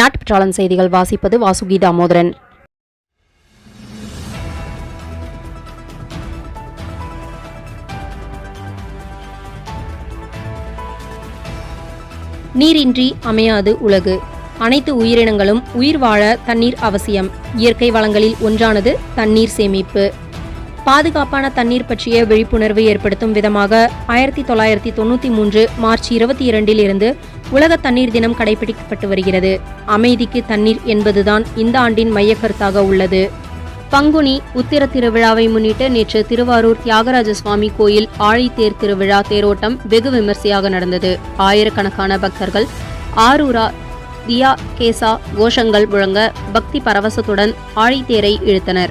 நாட்டுப்பற்றாளன் செய்திகள் வாசிப்பது வாசுகி தாமோதரன். நீரின்றி அமையாது உலகு. அனைத்து உயிரினங்களும் உயிர் வாழ தண்ணீர் அவசியம். இயற்கை வளங்களில் ஒன்றானது தண்ணீர் சேமிப்பு. பாதுகாப்பான தண்ணீர் பற்றிய விழிப்புணர்வு ஏற்படுத்தும் விதமாக 1993 மார்ச் 22 இருந்து உலக தண்ணீர் தினம் கடைபிடிக்கப்பட்டு வருகிறது. அமைதிக்கு தண்ணீர் என்பதுதான் இந்த ஆண்டின் மையக்கருத்தாக உள்ளது. பங்குனி உத்திர திருவிழாவை முன்னிட்டு நேற்று திருவாரூர் தியாகராஜ சுவாமி கோயில் ஆழித்தேர் திருவிழா தேரோட்டம் வெகு விமர்சையாக நடந்தது. ஆயிரக்கணக்கான பக்தர்கள் ஆரூரா தியா கேசா கோஷங்கள் முழங்க பக்தி பரவசத்துடன் ஆழித்தேரை இழுத்தனர்.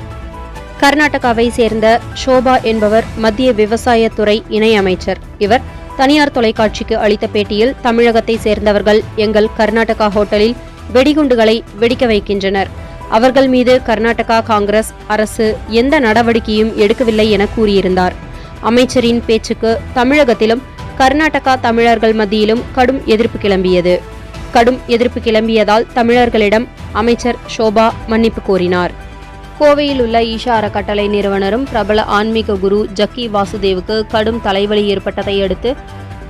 கர்நாடகாவை சேர்ந்த ஷோபா என்பவர் மத்திய விவசாயத்துறை இணை அமைச்சர். இவர் தனியார் தொலைக்காட்சிக்கு அளித்த பேட்டியில், தமிழகத்தை சேர்ந்தவர்கள் எங்கள் கர்நாடகா ஹோட்டலில் வெடிகுண்டுகளை வெடிக்க வைக்கின்றனர். அவர்கள் மீது கர்நாடகா காங்கிரஸ் அரசு எந்த நடவடிக்கையும் எடுக்கவில்லை என கூறியிருந்தார். அமைச்சரின் பேச்சுக்கு தமிழகத்திலும் கர்நாடகா தமிழர்கள் மத்தியிலும் கடும் எதிர்ப்பு கிளம்பியது. கடும் எதிர்ப்பு கிளம்பியதால் தமிழர்களிடம் அமைச்சர் ஷோபா மன்னிப்பு கோரினார். கோவையில் உள்ள ஈஷா அறக்கட்டளை நிறுவனரும் பிரபல ஆன்மீக குரு ஜக்கி வாசுதேவுக்கு கடும் தலைவலி ஏற்பட்டதை அடுத்து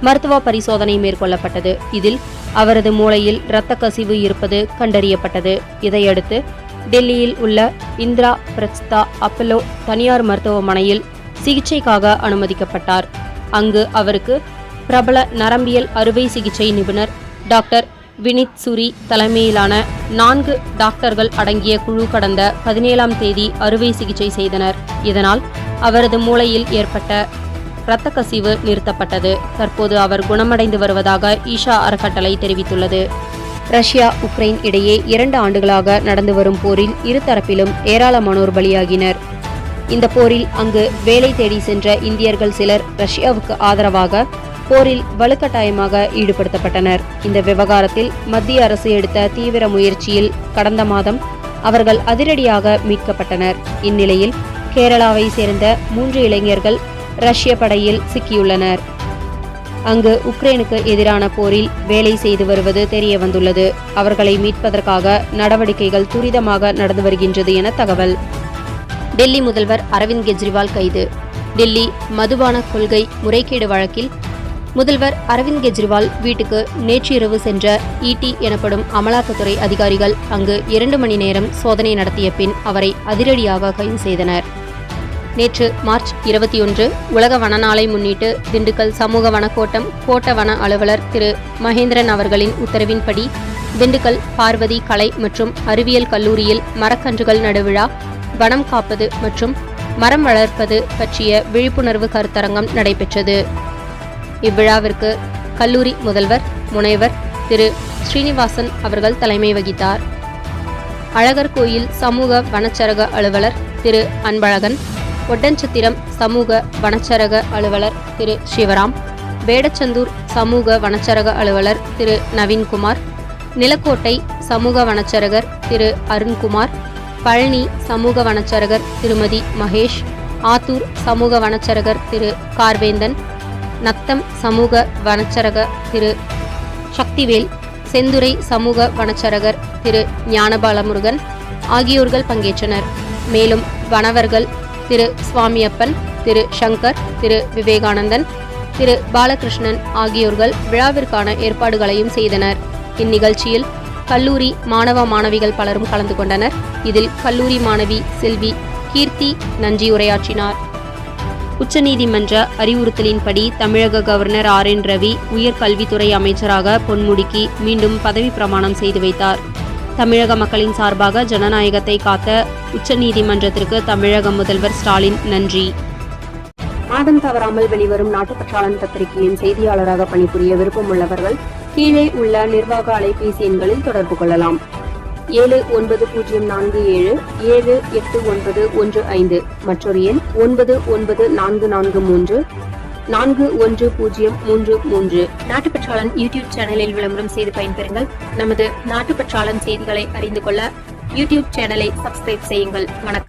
மருத்துவ பரிசோதனை மேற்கொள்ளப்பட்டது. இதில் அவரது மூளையில் இரத்த கசிவு இருப்பது கண்டறியப்பட்டது. இதையடுத்து டெல்லியில் உள்ள இந்திரா பிரஸ்தா அப்பல்லோ தனியார் மருத்துவமனையில் சிகிச்சைக்காக அனுமதிக்கப்பட்டார். அங்கு அவருக்கு பிரபல நரம்பியல் அறுவை சிகிச்சை நிபுணர் டாக்டர் வினித் சுரி தலைமையிலான 4 டாக்டர்கள் அடங்கிய குழு கடந்த 17ஆம் தேதி அறுவை சிகிச்சை செய்தனர். இதனால் அவரது மூளையில் ஏற்பட்ட இரத்த கசிவு நிறுத்தப்பட்டது. தற்போது அவர் குணமடைந்து வருவதாக ஈஷா அறக்கட்டளை தெரிவித்துள்ளது. ரஷ்யா உக்ரைன் இடையே 2 ஆண்டுகளாக நடந்து வரும் போரில் இருதரப்பிலும் ஏராளமானோர் பலியாகினர். இந்த போரில் அங்கு வேலை தேடி சென்ற இந்தியர்கள் சிலர் ரஷ்யாவுக்கு ஆதரவாக போரில் வலுக்கட்டாயமாக ஈடுபடுத்தப்பட்டனர். இந்த விவகாரத்தில் மத்திய அரசு எடுத்த தீவிர முயற்சியில் கடந்த மாதம் அவர்கள் அதிரடியாக மீட்கப்பட்டனர். இந்நிலையில் கேரளாவை சேர்ந்த 3 இளைஞர்கள் ரஷ்ய படையில் சிக்கியுள்ளனர். அங்கு உக்ரைனுக்கு எதிரான போரில் வேலை செய்து வருவது தெரிய வந்துள்ளது. அவர்களை மீட்பதற்காக நடவடிக்கைகள் துரிதமாக நடந்து வருகின்றது என தகவல். டெல்லி முதல்வர் அரவிந்த் கெஜ்ரிவால் கைது. டெல்லி மதுபான கொள்கை முறைகேடு வழக்கில் முதல்வர் அரவிந்த் கெஜ்ரிவால் வீட்டுக்கு நேற்று இரவு சென்ற இடி எனப்படும் அமலாக்கத்துறை அதிகாரிகள் அங்கு 2 மணி நேரம் சோதனை நடத்திய பின் அவரை அதிரடியாக கைது செய்தனர். நேற்று மார்ச் 21 உலக வன நாளை முன்னிட்டு திண்டுக்கல் சமூக வனக்கோட்டம் கோட்ட வன அலுவலர் திரு மகேந்திரன் அவர்களின் உத்தரவின்படி திண்டுக்கல் பார்வதி கலை மற்றும் அறிவியல் கல்லூரியில் மரக்கன்றுகள் நடுவிழா, வனம் காப்பது மற்றும் மரம் வளர்ப்பது பற்றிய விழிப்புணர்வு கருத்தரங்கம் நடைபெற்றது. இவ்விழாவிற்கு கல்லூரி முதல்வர் முனைவர் திரு ஸ்ரீனிவாசன் அவர்கள் தலைமை வகித்தார். அழகர் கோயில் சமூக வனச்சரக அலுவலர் திரு அன்பழகன், ஒட்டன்சத்திரம் சமூக வனச்சரக அலுவலர் திரு சிவராம், வேடச்சந்தூர் சமூக வனச்சரக அலுவலர் திரு நவீன்குமார், நிலக்கோட்டை சமூக வனச்சரகர் திரு அருண்குமார், பழனி சமூக வனச்சரகர் திருமதி மகேஷ், ஆத்தூர் சமூக வனச்சரகர் திரு கார்வேந்தன், நத்தம் சமூக வனச்சரக திரு சக்திவேல், செந்துறை சமூக வனச்சரகர் திரு ஞானபாலமுருகன் ஆகியோர்கள் பங்கேற்றனர். மேலும் வனவர்கள் திரு சுவாமியப்பன், திரு சங்கர், திரு விவேகானந்தன், திரு பாலகிருஷ்ணன் ஆகியோர்கள் விழாவிற்கான ஏற்பாடுகளையும் செய்தனர். இந்நிகழ்ச்சியில் கல்லூரி மாணவ மாணவிகள் பலரும் கலந்து கொண்டனர். இதில் கல்லூரி மாணவி செல்வி கீர்த்தி நன்றி உரையாற்றினார். உச்சநீதிமன்ற அறிவுறுத்தலின்படி தமிழக கவர்னர் RN ரவி உயர்கல்வித்துறை அமைச்சராக பொன்முடிக்கு மீண்டும் பதவி பிரமாணம் செய்து வைத்தார். தமிழக மக்களின் சார்பாக ஜனநாயகத்தை காத்த உச்சநீதிமன்றத்திற்கு தமிழக முதல்வர் ஸ்டாலின் நன்றி. மாதம் தவறாமல் வெளிவரும் நாட்டுப்பற்றாளன் பத்திரிகையின் செய்தியாளராக பணிபுரிய விருப்பமுள்ளவர்கள் கீழே உள்ள நிர்வாக அலைபேசி எண்களில் தொடர்பு கொள்ளலாம். 7947789115 மற்றொரு எண் 9944341033. நாட்டுப்பற்றாளன் யூடியூப் சேனலில் விளம்பரம் செய்து பயன்பெறுங்கள். நமது நாட்டுப்பற்றாளன் செய்திகளை அறிந்து கொள்ள யூடியூப் சேனலை சப்ஸ்கிரைப் செய்யுங்கள். வணக்கம்.